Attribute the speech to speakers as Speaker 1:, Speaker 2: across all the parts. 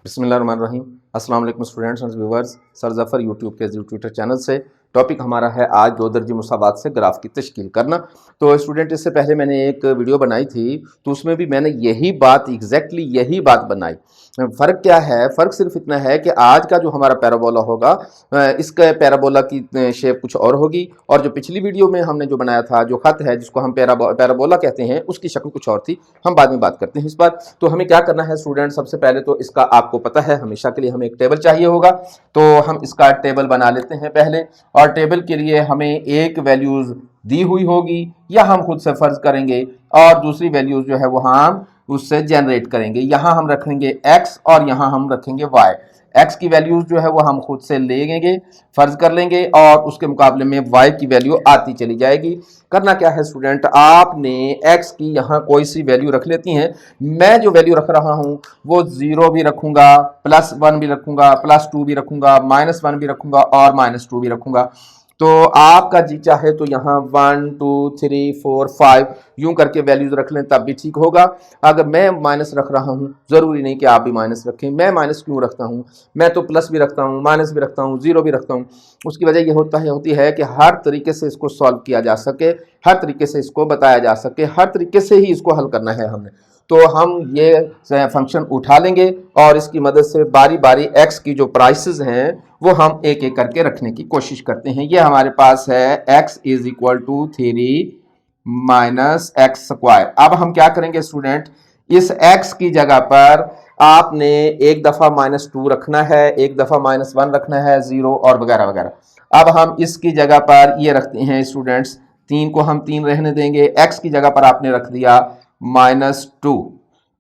Speaker 1: बिस्मिल्लाहिर्रहमानिर्रहीम। अस्सलाम वालेकुम students and viewers. Sir Zafar YouTube के ट्विटर चैनल से टॉपिक हमारा है आज दो दर्जी मुसावात से ग्राफ की तश्कील करना। तो स्टूडेंट इससे पहले मैंने एक वीडियो बनाई थी तो उसमें भी मैंने यही बात एग्जैक्टली यही बात बनाई। फ़र्क क्या है? फ़र्क सिर्फ इतना है कि आज का जो हमारा पैराबोला होगा इसका पैराबोला की शेप कुछ और होगी, और जो पिछली वीडियो में हमने जो बनाया था जो ख़त है जिसको हम पैराबोला कहते हैं उसकी शक्ल कुछ और थी। हम बाद में बात करते हैं इस बार। तो हमें क्या करना है स्टूडेंट, सबसे पहले तो इसका आपको पता है हमेशा के लिए हमें एक टेबल चाहिए होगा, तो हम इसका टेबल बना लेते हैं पहले। और टेबल के लिए हमें एक वैल्यूज़ दी हुई होगी या हम खुद से फर्ज करेंगे, और दूसरी वैल्यूज़ जो है वो हम उससे जनरेट करेंगे। यहाँ हम रखेंगे x और यहाँ हम रखेंगे y। x की वैल्यूज जो है वो हम खुद से लेंगे, फर्ज कर लेंगे, और उसके मुकाबले में y की वैल्यू आती चली जाएगी। करना क्या है स्टूडेंट, आपने x की यहाँ कोई सी वैल्यू रख लेती हैं। मैं जो वैल्यू रख रहा हूँ वो 0 भी रखूंगा, +1 भी रखूंगा, +2 भी रखूंगा, -1 भी रखूंगा और -2 भी रखूंगा। तो आपका जी चाहे तो यहाँ 1 2 3 4 5 यूं करके वैल्यूज रख लें तब भी ठीक होगा। अगर मैं माइनस रख रहा हूँ, जरूरी नहीं कि आप भी माइनस रखें। मैं माइनस क्यों रखता हूँ? मैं तो प्लस भी रखता हूँ, माइनस भी रखता हूँ, 0 भी रखता हूँ। उसकी वजह ये होती है कि हर तरीके से इसको सॉल्व किया जा सके, हर तरीके से इसको बताया जा सके, हर तरीके से ही इसको हल करना है हमने। तो हम ये फंक्शन उठा लेंगे और इसकी मदद से बारी बारी x की जो प्राइसेस हैं वो हम एक एक करके रखने की कोशिश करते हैं। ये हमारे पास है x is equal to 3 minus x square. अब हम क्या करेंगे स्टूडेंट, इस x की जगह पर आपने एक दफ़ा -2 रखना है, एक दफ़ा -1 रखना है, 0 और वगैरह वगैरह। अब हम इसकी जगह पर ये रखते हैं स्टूडेंट्स, 3 को हम 3 रहने देंगे, x की जगह पर आपने रख दिया -2।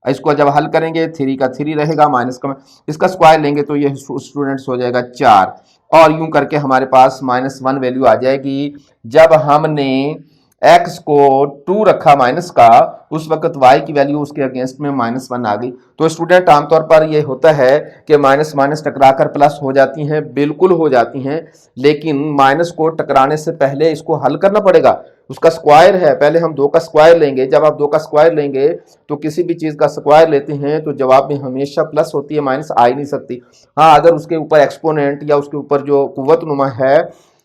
Speaker 1: इसको जब हल करेंगे 3 का 3 रहेगा, माइनस का इसका स्क्वायर लेंगे तो ये स्टूडेंट्स हो जाएगा 4, और यूं करके हमारे पास -1 वैल्यू आ जाएगी। जब हमने x को 2 रखा माइनस का, उस वक्त y की वैल्यू उसके अगेंस्ट में -1 आ गई। तो स्टूडेंट आमतौर पर ये होता है कि माइनस माइनस टकराकर प्लस हो जाती हैं, बिल्कुल हो जाती हैं, लेकिन माइनस को टकराने से पहले इसको हल करना पड़ेगा। उसका स्क्वायर है, पहले हम 2 का स्क्वायर लेंगे। जब आप 2 का स्क्वायर लेंगे तो किसी भी चीज़ का स्क्वायर लेते हैं तो जवाब में हमेशा प्लस होती है, माइनस आ ही नहीं सकती। हाँ, अगर उसके ऊपर एक्सपोनेंट या उसके ऊपर जो कुव्वत नुमा है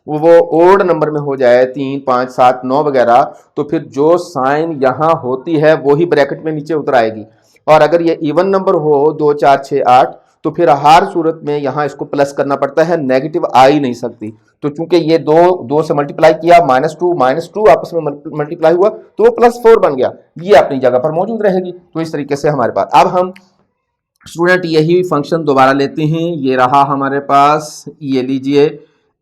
Speaker 1: वो ओड नंबर में हो जाए, 3 5 7 9 वगैरह, तो फिर जो साइन यहाँ होती है वही ब्रैकेट में नीचे उतर आएगी। और अगर ये इवन नंबर हो 2 4 6 8, तो फिर हर सूरत में यहाँ इसको प्लस करना पड़ता है, नेगेटिव आ ही नहीं सकती। तो चूंकि ये दो से मल्टीप्लाई किया, -2 आपस में मल्टीप्लाई हुआ तो वो +4 बन गया, ये अपनी जगह पर मौजूद रहेगी। तो इस तरीके से हमारे पास अब हम स्टूडेंट यही फंक्शन दोबारा लेते हैं। ये रहा हमारे पास, ये लीजिए।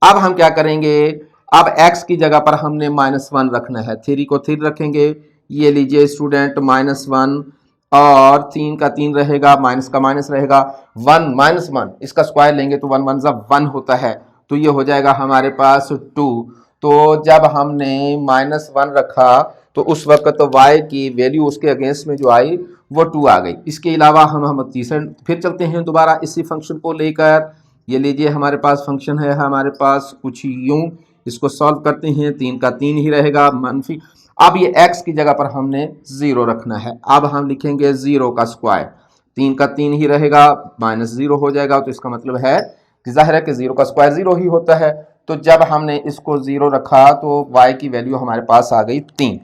Speaker 1: अब हम क्या करेंगे, अब x की जगह पर हमने -1 रखना है, 3 को 3 रखेंगे। ये लीजिए स्टूडेंट -1 और 3 का 3 रहेगा, माइनस का माइनस रहेगा, 1 -1 इसका स्क्वायर लेंगे तो 1 1 1 होता है, तो ये हो जाएगा हमारे पास 2। तो जब हमने -1 रखा तो उस वक्त तो y की वैल्यू उसके अगेंस्ट में जो आई वो 2 आ गई। इसके अलावा हम तीसरे फिर चलते हैं दोबारा इसी फंक्शन को लेकर। ये लीजिए हमारे पास फंक्शन है, हमारे पास कुछ यूं, इसको सॉल्व करते हैं, 3 का 3 ही रहेगा मनफी। अब ये x की जगह पर हमने 0 रखना है। अब हम लिखेंगे 0 का स्क्वायर, 3 का 3 ही रहेगा, -0 हो जाएगा। तो इसका मतलब है कि जाहिर है कि 0 का स्क्वायर 0 ही होता है। तो जब हमने इसको 0 रखा तो y की वैल्यू हमारे पास आ गई 3।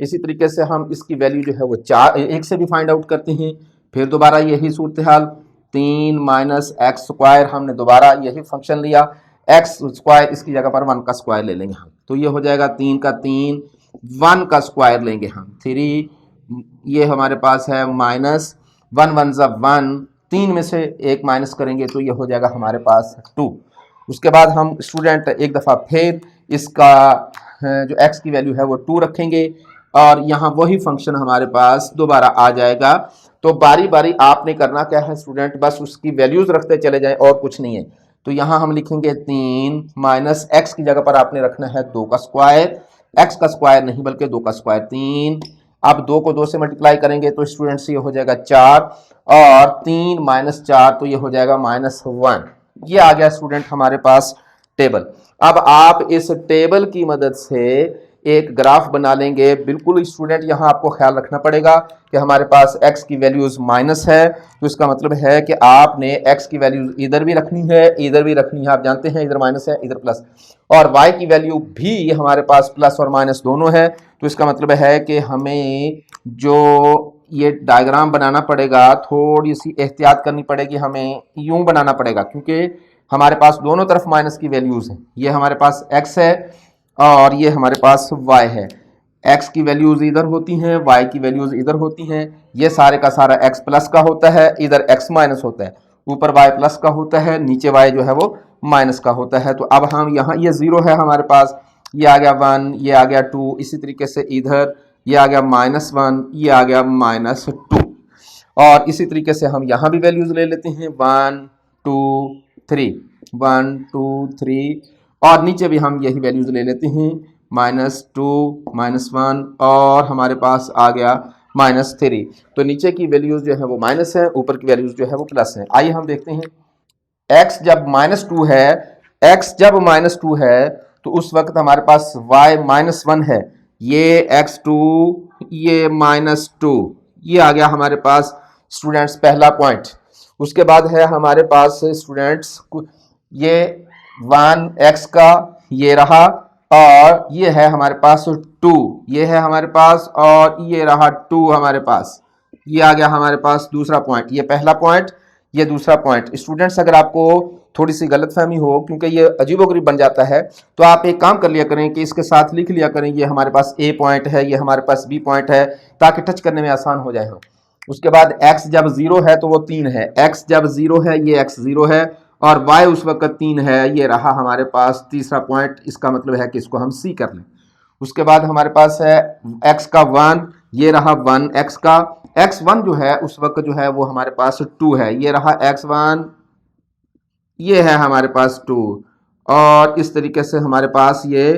Speaker 1: इसी तरीके से हम इसकी वैल्यू जो है वो 1 से भी फाइंड आउट करते हैं। फिर दोबारा यही सूरत हाल, 3 माइनस एक्स स्क्वायर, हमने दोबारा यही फंक्शन लिया, एक्स स्क्वायर इसकी जगह पर 1 का स्क्वायर ले लेंगे हम, तो ये हो जाएगा 3 का 3, 1 का स्क्वायर लेंगे हम 3, ये हमारे पास है -1 1 1, 3 में से 1 माइनस करेंगे तो ये हो जाएगा हमारे पास 2। उसके बाद हम स्टूडेंट एक दफ़ा फिर इसका जो x की वैल्यू है वो 2 रखेंगे, और यहाँ वही फंक्शन हमारे पास दोबारा आ जाएगा। तो बारी बारी आपने करना क्या है स्टूडेंट, बस उसकी वैल्यूज रखते चले जाएं और कुछ नहीं है। तो यहाँ हम लिखेंगे 3 माइनस एक्स की जगह पर आपने रखना है 2 का स्क्वायर, एक्स का स्क्वायर नहीं बल्कि 2 का स्क्वायर 3। अब 2 को 2 से मल्टीप्लाई करेंगे तो स्टूडेंट्स ये हो जाएगा 4, और 3 माइनस 4 तो ये हो जाएगा -1। ये आ गया स्टूडेंट हमारे पास टेबल। अब आप इस टेबल की मदद से एक ग्राफ बना लेंगे। बिल्कुल स्टूडेंट यहाँ आपको ख्याल रखना पड़ेगा कि हमारे पास x की वैल्यूज माइनस है, तो इसका मतलब है कि आपने x की वैल्यूज इधर भी रखनी है, इधर भी रखनी है। आप जानते हैं इधर माइनस है, इधर प्लस, और y की वैल्यू भी हमारे पास प्लस और माइनस दोनों है। तो इसका मतलब है कि हमें जो ये डायग्राम बनाना पड़ेगा, थोड़ी सी एहतियात करनी पड़ेगी, हमें यूं बनाना पड़ेगा, क्योंकि हमारे पास दोनों तरफ माइनस की वैल्यूज हैं। ये हमारे पास x है और ये हमारे पास y है। x की वैल्यूज इधर होती हैं, y की वैल्यूज इधर होती हैं। ये सारे का सारा x प्लस का होता है, इधर x माइनस होता है, ऊपर y प्लस का होता है, नीचे y जो है वो माइनस का होता है। तो अब हम यहाँ, ये 0 है हमारे पास, ये आ गया 1, ये आ गया 2, इसी तरीके से इधर ये आ गया -1, ये आ गया -2, और इसी तरीके से हम यहाँ भी वैल्यूज ले लेते हैं 1 2 3, 1 2 3, और नीचे भी हम यही वैल्यूज ले लेते हैं -2 -1, और हमारे पास आ गया -3। तो नीचे की वैल्यूज जो है वो माइनस है, ऊपर की वैल्यूज जो है वो प्लस है। आइए हम देखते हैं x जब -2 है, x जब -2 है तो उस वक्त हमारे पास y -1 है, ये x2, ये -2, ये आ गया हमारे पास स्टूडेंट्स पहला पॉइंट। उसके बाद है हमारे पास स्टूडेंट्स ये 1x का ये रहा, और ये है हमारे पास 2, ये है हमारे पास, और ये रहा 2 हमारे पास। ये आ गया हमारे पास दूसरा पॉइंट, ये पहला पॉइंट, ये दूसरा पॉइंट। स्टूडेंट्स अगर आपको थोड़ी सी गलतफहमी हो, क्योंकि ये अजीबोगरीब बन जाता है, तो आप एक काम कर लिया करें कि इसके साथ लिख लिया करें ये हमारे पास A पॉइंट है, ये हमारे पास B पॉइंट है, ताकि टच करने में आसान हो जाए। उसके बाद x जब 0 है तो वो 3 है, x जब 0 है ये x 0 है, और y उस वक्त 3 है, ये रहा हमारे पास तीसरा पॉइंट। इसका मतलब है कि इसको हम C कर लें। उसके बाद हमारे पास है x का 1, ये रहा 1 x का, x1 जो है उस वक्त जो है वो हमारे पास 2 है, ये रहा x1, ये है हमारे पास 2, और इस तरीके से हमारे पास ये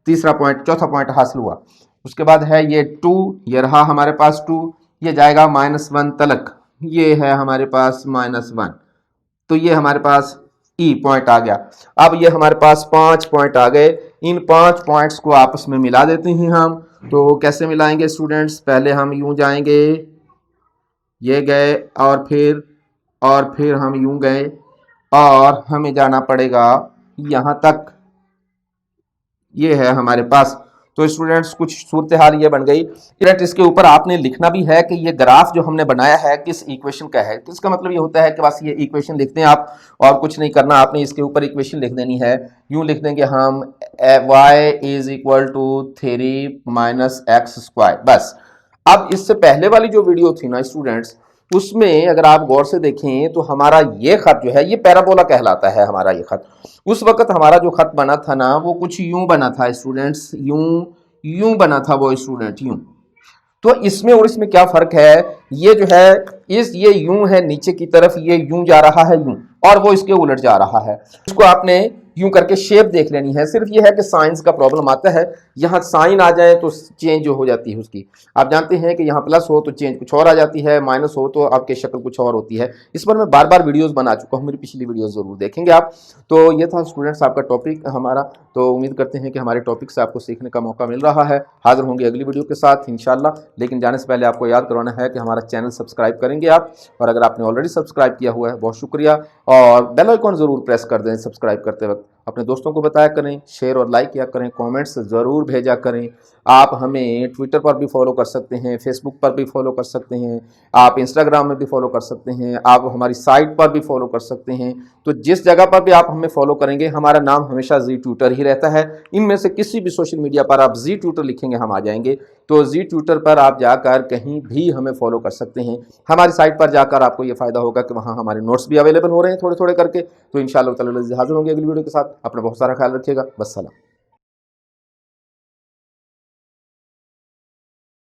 Speaker 1: तीसरा पॉइंट, चौथा पॉइंट हासिल हुआ। उसके बाद है ये 2, ये रहा हमारे पास 2, ये जाएगा -1 तलक, ये है हमारे पास -1, तो ये हमारे पास ई पॉइंट आ गया। अब ये हमारे पास 5 पॉइंट आ गए। इन 5 पॉइंट्स को आपस में मिला देते हैं हम। तो कैसे मिलाएंगे स्टूडेंट्स? पहले हम यूं जाएंगे, ये गए, और फिर हम यूं गए, और हमें जाना पड़ेगा यहाँ तक, ये है हमारे पास। तो स्टूडेंट्स कुछ सूरत हाल ये बन गई। फिर इसके ऊपर आपने लिखना भी है कि ये ग्राफ जो हमने बनाया है किस इक्वेशन का है। तो इसका मतलब ये होता है कि बस ये इक्वेशन लिखते हैं आप, और कुछ नहीं करना, आपने इसके ऊपर इक्वेशन लिख देनी है। यूं लिख देंगे हम y = 3 - x², बस। अब इससे पहले वाली जो वीडियो थी ना स्टूडेंट्स, उसमें अगर आप गौर से देखें तो हमारा ये खत जो है ये पैराबोला कहलाता है हमारा ये खत। उस वक्त हमारा जो खत बना था ना वो कुछ यूं बना था स्टूडेंट्स, यूं बना था वो स्टूडेंट, यूं। तो इसमें और इसमें क्या फर्क है? ये जो है ये यूं है नीचे की तरफ, ये यूं जा रहा है यूं, और वो इसके उलट जा रहा है। इसको आपने यूं करके शेप देख लेनी है। सिर्फ ये है कि साइंस का प्रॉब्लम आता है, यहाँ साइन आ जाए तो चेंज हो जाती है उसकी। आप जानते हैं कि यहाँ प्लस हो तो चेंज कुछ और आ जाती है, माइनस हो तो आपकी शक्ल कुछ और होती है। इस पर मैं बार बार वीडियोस बना चुका हूँ, मेरी पिछली वीडियोस जरूर देखेंगे आप। तो ये था स्टूडेंट्स आपका टॉपिक हमारा। तो उम्मीद करते हैं कि हमारे टॉपिक से आपको सीखने का मौका मिल रहा है। हाजिर होंगे अगली वीडियो के साथ इंशाल्लाह। लेकिन जाने से पहले आपको याद करवाना है कि हमारा चैनल सब्सक्राइब करेंगे आप, और अगर आपने ऑलरेडी सब्सक्राइब किया हुआ है बहुत शुक्रिया, और बेल आइकॉन ज़रूर प्रेस कर दें सब्सक्राइब करते वक्त। अपने दोस्तों को बताया करें, शेयर और लाइक किया करें, कमेंट्स ज़रूर भेजा करें। आप हमें ट्विटर पर भी फॉलो कर सकते हैं, फेसबुक पर भी फॉलो कर सकते हैं, आप इंस्टाग्राम में भी फॉलो कर सकते हैं, आप हमारी साइट पर भी फॉलो कर सकते हैं। तो जिस जगह पर भी आप हमें फॉलो करेंगे हमारा नाम हमेशा जी ट्यूटर ही रहता है। इनमें से किसी भी सोशल मीडिया पर आप जी ट्यूटर लिखेंगे हम आ जाएंगे। तो जी ट्यूटर पर आप जाकर कहीं भी हमें फॉलो कर सकते हैं। हमारी साइट पर जाकर आपको ये फ़ायदा होगा कि वहाँ हमारे नोट्स भी अवेलेबल हो रहे हैं थोड़े थोड़े करके। तो इंशाअल्लाह ताला हाजिर होंगे अगली वीडियो के साथ। अपना बहुत सारा ख्याल रखिएगा। वस्सलाम।